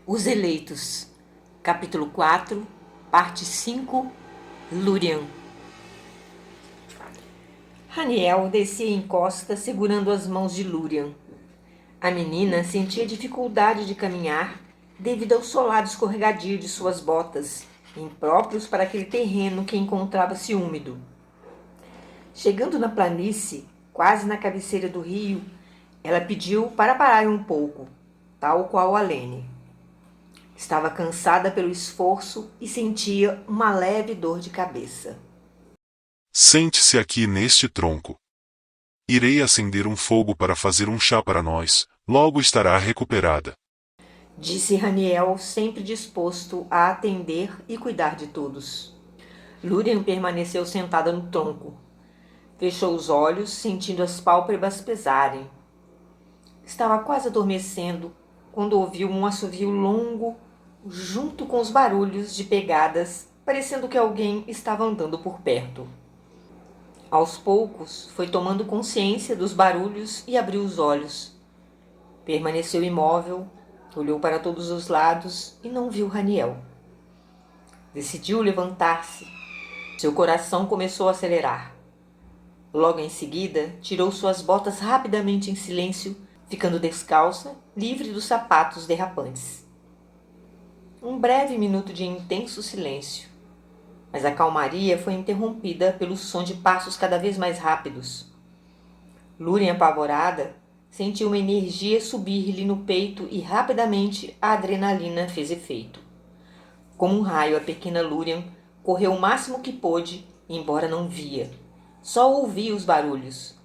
Os Eleitos, capítulo 4, parte 5, Lúrian. Haniel descia em costa segurando as mãos de Lúrian. A menina sentia dificuldade de caminhar devido ao solado escorregadio de suas botas, impróprios para aquele terreno que encontrava-se úmido. Chegando na planície, quase na cabeceira do rio, ela pediu para parar um pouco, tal qual Alene. Estava cansada pelo esforço e sentia uma leve dor de cabeça. Sente-se aqui neste tronco. Irei acender um fogo para fazer um chá para nós, logo estará recuperada. Disse Haniel, sempre disposto a atender e cuidar de todos. Lúrian permaneceu sentada no tronco. Fechou os olhos, sentindo as pálpebras pesarem. Estava quase adormecendo quando ouviu um assovio longo junto com os barulhos de pegadas, parecendo que alguém estava andando por perto. Aos poucos, foi tomando consciência dos barulhos e abriu os olhos. Permaneceu imóvel, olhou para todos os lados e não viu Haniel. Decidiu levantar-se. Seu coração começou a acelerar. Logo em seguida, tirou suas botas rapidamente em silêncio, ficando descalça, livre dos sapatos derrapantes. Um breve minuto de intenso silêncio, mas a calmaria foi interrompida pelo som de passos cada vez mais rápidos. Lúrian, apavorada, sentiu uma energia subir-lhe no peito e rapidamente a adrenalina fez efeito. Como um raio, a pequena Lúrian correu o máximo que pôde, embora não via. Só ouvia os barulhos.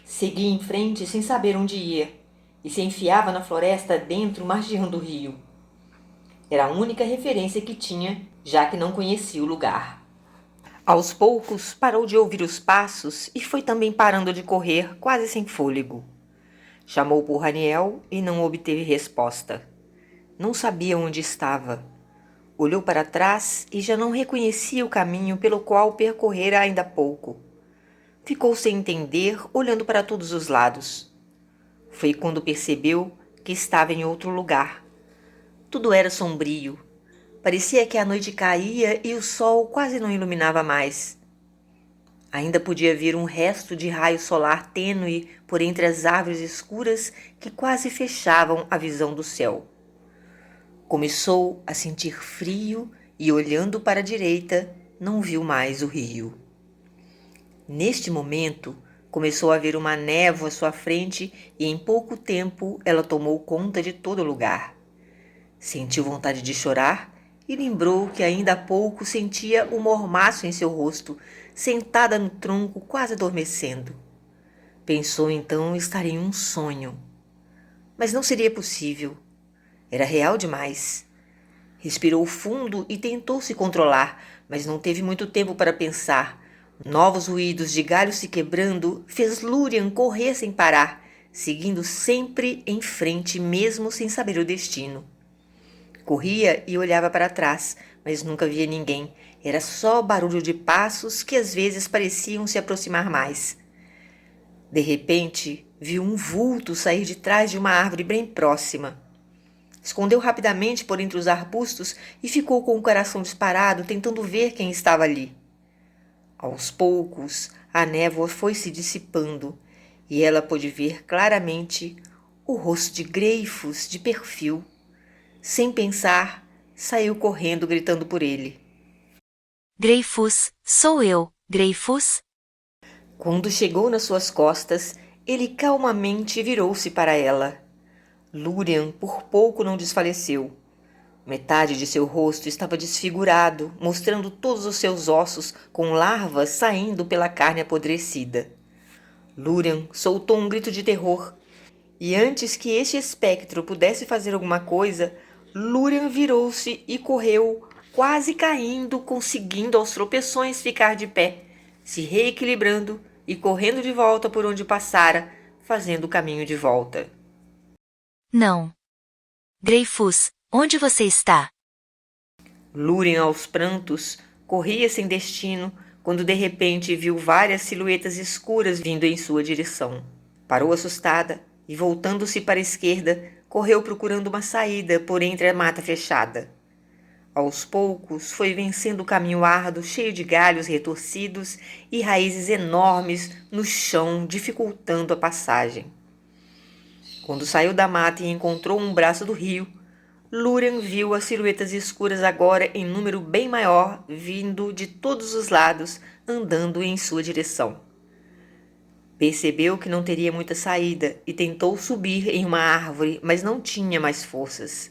Seguia em frente sem saber onde ia e se enfiava na floresta dentro, margeando o rio. Era a única referência que tinha, já que não conhecia o lugar. Aos poucos, parou de ouvir os passos e foi também parando de correr, quase sem fôlego. Chamou por Haniel e não obteve resposta. Não sabia onde estava. Olhou para trás e já não reconhecia o caminho pelo qual percorrera ainda há pouco. Ficou sem entender, olhando para todos os lados. Foi quando percebeu que estava em outro lugar. Tudo era sombrio. Parecia que a noite caía e o sol quase não iluminava mais. Ainda podia ver um resto de raio solar tênue por entre as árvores escuras que quase fechavam a visão do céu. Começou a sentir frio e, olhando para a direita, não viu mais o rio. Neste momento, começou a ver uma névoa à sua frente e em pouco tempo ela tomou conta de todo o lugar. Sentiu vontade de chorar e lembrou que ainda há pouco sentia o mormaço em seu rosto, sentada no tronco, quase adormecendo. Pensou então estar em um sonho. Mas não seria possível. Era real demais. Respirou fundo e tentou se controlar, mas não teve muito tempo para pensar. Novos ruídos de galhos se quebrando fez Lúrian correr sem parar, seguindo sempre em frente mesmo sem saber o destino. Corria e olhava para trás, mas nunca via ninguém. Era só barulho de passos que às vezes pareciam se aproximar mais. De repente, viu um vulto sair de trás de uma árvore bem próxima. Escondeu rapidamente por entre os arbustos e ficou com o coração disparado, tentando ver quem estava ali. Aos poucos, a névoa foi se dissipando e ela pôde ver claramente o rosto de Greifus de perfil. Sem pensar, saiu correndo gritando por ele. Greifus, sou eu, Greifus? Quando chegou nas suas costas, ele calmamente virou-se para ela. Lúrian por pouco não desfaleceu. Metade de seu rosto estava desfigurado, mostrando todos os seus ossos com larvas saindo pela carne apodrecida. Lúrian soltou um grito de terror, e antes que este espectro pudesse fazer alguma coisa, Lúrian virou-se e correu, quase caindo, conseguindo aos tropeções ficar de pé, se reequilibrando e correndo de volta por onde passara, fazendo o caminho de volta. Não. Greifus, onde você está? Lúrian, aos prantos, corria sem destino, quando de repente viu várias silhuetas escuras vindo em sua direção. Parou assustada e, voltando-se para a esquerda, correu procurando uma saída por entre a mata fechada. Aos poucos, foi vencendo o caminho árduo, cheio de galhos retorcidos e raízes enormes no chão, dificultando a passagem. Quando saiu da mata e encontrou um braço do rio, Lúrian viu as silhuetas escuras agora em número bem maior, vindo de todos os lados, andando em sua direção. Percebeu que não teria muita saída e tentou subir em uma árvore, mas não tinha mais forças.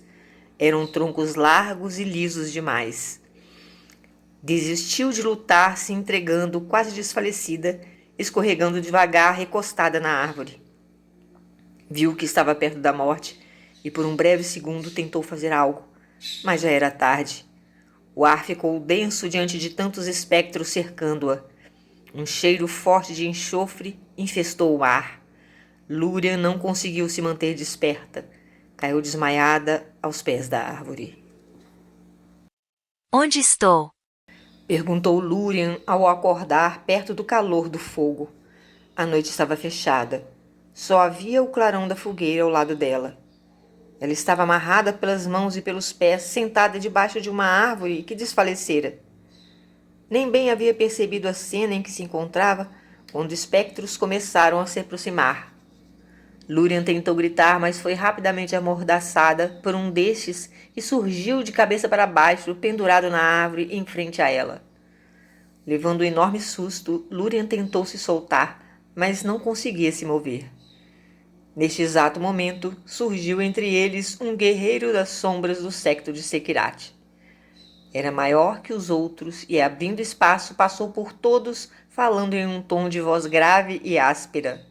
Eram troncos largos e lisos demais. Desistiu de lutar, se entregando, quase desfalecida, escorregando devagar, recostada na árvore. Viu que estava perto da morte e por um breve segundo tentou fazer algo, mas já era tarde. O ar ficou denso diante de tantos espectros cercando-a. Um cheiro forte de enxofre infestou o ar. Lúrian não conseguiu se manter desperta. Caiu desmaiada aos pés da árvore. Onde estou? Perguntou Lúrian ao acordar perto do calor do fogo. A noite estava fechada. Só havia o clarão da fogueira ao lado dela. Ela estava amarrada pelas mãos e pelos pés, sentada debaixo de uma árvore que desfalecera. Nem bem havia percebido a cena em que se encontrava, quando espectros começaram a se aproximar. Lúrian tentou gritar, mas foi rapidamente amordaçada por um destes e surgiu de cabeça para baixo, pendurado na árvore em frente a ela. Levando um enorme susto, Lúrian tentou se soltar, mas não conseguia se mover. Neste exato momento, surgiu entre eles um guerreiro das sombras do séquito de Sekirat. Era maior que os outros e, abrindo espaço, passou por todos, falando em um tom de voz grave e áspera.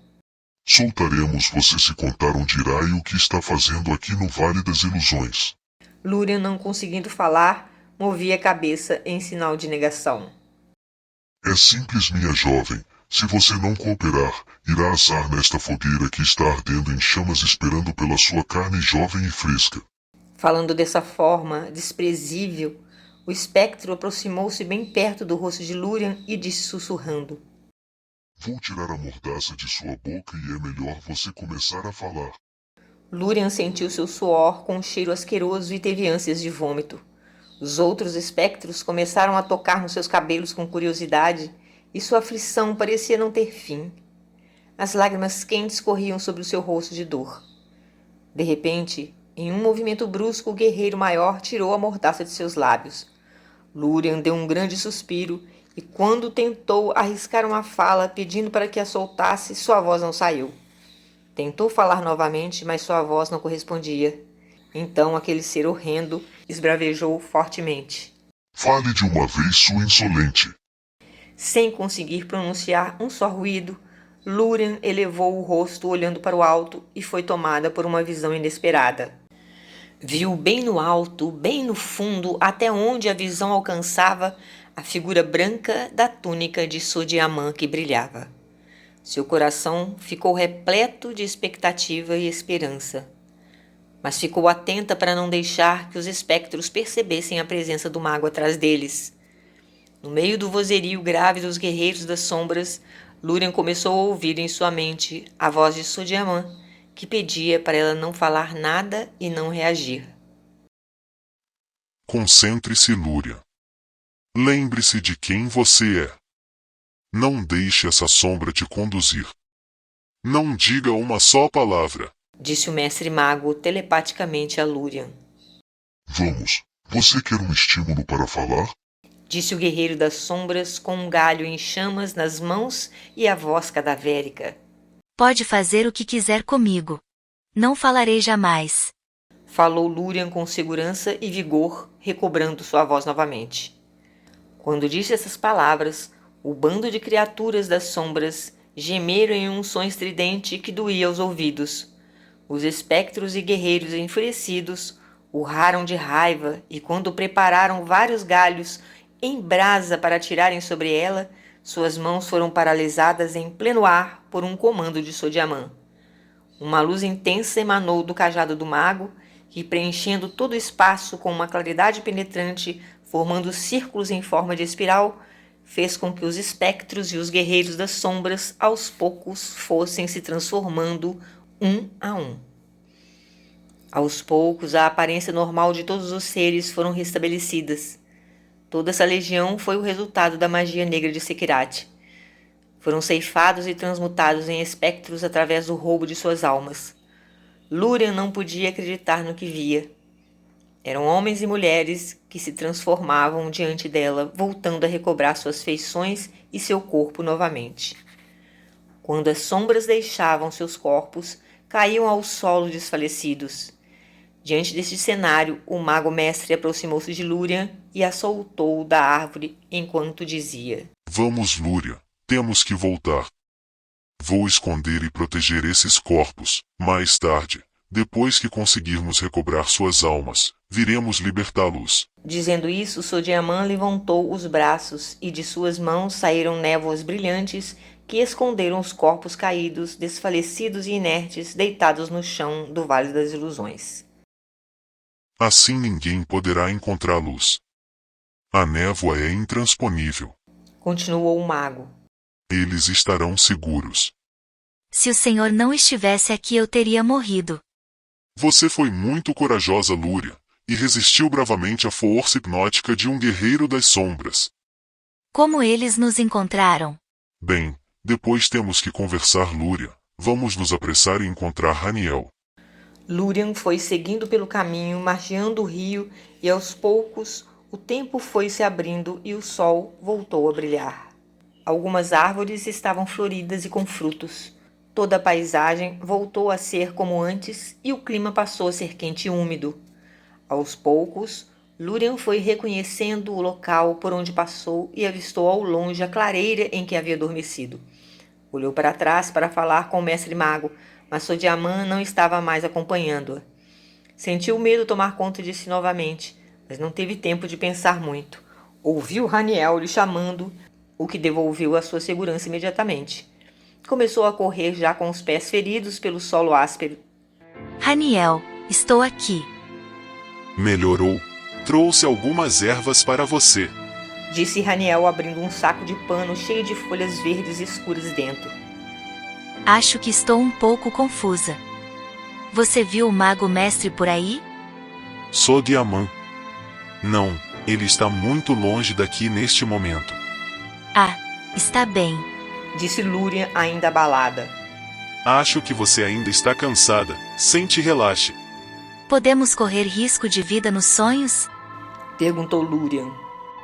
Soltaremos você se contar onde irá e o que está fazendo aqui no Vale das Ilusões. Lúrian, não conseguindo falar, movia a cabeça em sinal de negação. É simples, minha jovem. Se você não cooperar, irá assar nesta fogueira que está ardendo em chamas esperando pela sua carne jovem e fresca. Falando dessa forma desprezível, o espectro aproximou-se bem perto do rosto de Lúrian e disse sussurrando. Vou tirar a mordaça de sua boca e é melhor você começar a falar. Lúrian sentiu seu suor com um cheiro asqueroso e teve ânsias de vômito. Os outros espectros começaram a tocar nos seus cabelos com curiosidade e sua aflição parecia não ter fim. As lágrimas quentes corriam sobre o seu rosto de dor. De repente, em um movimento brusco, o guerreiro maior tirou a mordaça de seus lábios. Lúrian deu um grande suspiro e, quando tentou arriscar uma fala pedindo para que a soltasse, sua voz não saiu. Tentou falar novamente, mas sua voz não correspondia. Então aquele ser horrendo esbravejou fortemente. Fale de uma vez, sua insolente. Sem conseguir pronunciar um só ruído, Lúrian elevou o rosto olhando para o alto e foi tomada por uma visão inesperada. Viu bem no alto, bem no fundo, até onde a visão alcançava, a figura branca da túnica de Sodiamã que brilhava. Seu coração ficou repleto de expectativa e esperança. Mas ficou atenta para não deixar que os espectros percebessem a presença do mago atrás deles. No meio do vozerio grave dos guerreiros das sombras, Lúrian começou a ouvir em sua mente a voz de Sodiamã, que pedia para ela não falar nada e não reagir. Concentre-se, Lúrian. Lembre-se de quem você é. Não deixe essa sombra te conduzir. Não diga uma só palavra, disse o mestre mago telepaticamente a Lúrian. Vamos, você quer um estímulo para falar? Disse o guerreiro das sombras com um galho em chamas nas mãos e a voz cadavérica. Pode fazer o que quiser comigo. Não falarei jamais. Falou Lúrian com segurança e vigor, recobrando sua voz novamente. Quando disse essas palavras, o bando de criaturas das sombras gemeram em um som estridente que doía aos ouvidos. Os espectros e guerreiros enfurecidos urraram de raiva e, quando prepararam vários galhos em brasa para atirarem sobre ela, suas mãos foram paralisadas em pleno ar por um comando de Sodiamã. Uma luz intensa emanou do cajado do mago, que, preenchendo todo o espaço com uma claridade penetrante, formando círculos em forma de espiral, fez com que os espectros e os guerreiros das sombras, aos poucos, fossem se transformando um a um. Aos poucos, a aparência normal de todos os seres foram restabelecidas. Toda essa legião foi o resultado da magia negra de Sekirat. Foram ceifados e transmutados em espectros através do roubo de suas almas. Lúrian não podia acreditar no que via. Eram homens e mulheres que se transformavam diante dela, voltando a recobrar suas feições e seu corpo novamente. Quando as sombras deixavam seus corpos, caíam ao solo desfalecidos. Diante deste cenário, o mago mestre aproximou-se de Lúrian e a soltou da árvore enquanto dizia: Vamos, Lúria, temos que voltar. Vou esconder e proteger esses corpos. Mais tarde, depois que conseguirmos recobrar suas almas, viremos libertá-los. Dizendo isso, Sodiaman levantou os braços e de suas mãos saíram névoas brilhantes que esconderam os corpos caídos, desfalecidos e inertes, deitados no chão do Vale das Ilusões. Assim ninguém poderá encontrá-los. A névoa é intransponível. Continuou o mago. Eles estarão seguros. Se o Senhor não estivesse aqui, eu teria morrido. Você foi muito corajosa, Lúria, e resistiu bravamente à força hipnótica de um guerreiro das sombras. Como eles nos encontraram? Bem, depois temos que conversar, Lúria. Vamos nos apressar e encontrar Raniel. Lúrian foi seguindo pelo caminho, margeando o rio, e aos poucos o tempo foi se abrindo e o sol voltou a brilhar. Algumas árvores estavam floridas e com frutos. Toda a paisagem voltou a ser como antes e o clima passou a ser quente e úmido. Aos poucos, Lúrian foi reconhecendo o local por onde passou e avistou ao longe a clareira em que havia adormecido. Olhou para trás para falar com o mestre mago, mas Sodiaman não estava mais acompanhando-a. Sentiu o medo tomar conta de si novamente, mas não teve tempo de pensar muito. Ouviu Raniel lhe chamando, o que devolveu a sua segurança imediatamente. Começou a correr já com os pés feridos pelo solo áspero. Raniel, estou aqui. Melhorou. Trouxe algumas ervas para você. Disse Raniel abrindo um saco de pano cheio de folhas verdes escuras dentro. Acho que estou um pouco confusa. Você viu o mago mestre por aí? Sodiaman. Não, ele está muito longe daqui neste momento. Ah, está bem. Disse Lúrian ainda abalada. Acho que você ainda está cansada. Sente e relaxe. Podemos correr risco de vida nos sonhos? Perguntou Lúrian.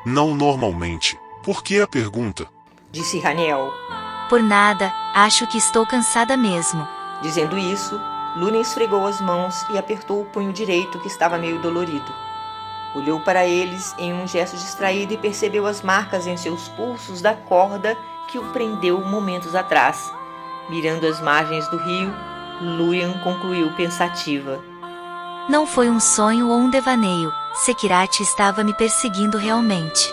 Não normalmente. Por que a pergunta? Disse Raniel. Por nada, acho que estou cansada mesmo. Dizendo isso, Lúrian esfregou as mãos e apertou o punho direito que estava meio dolorido. Olhou para eles em um gesto distraído e percebeu as marcas em seus pulsos da corda que o prendeu momentos atrás. Mirando as margens do rio, Lúrian concluiu pensativa. Não foi um sonho ou um devaneio. Sekirat estava me perseguindo realmente.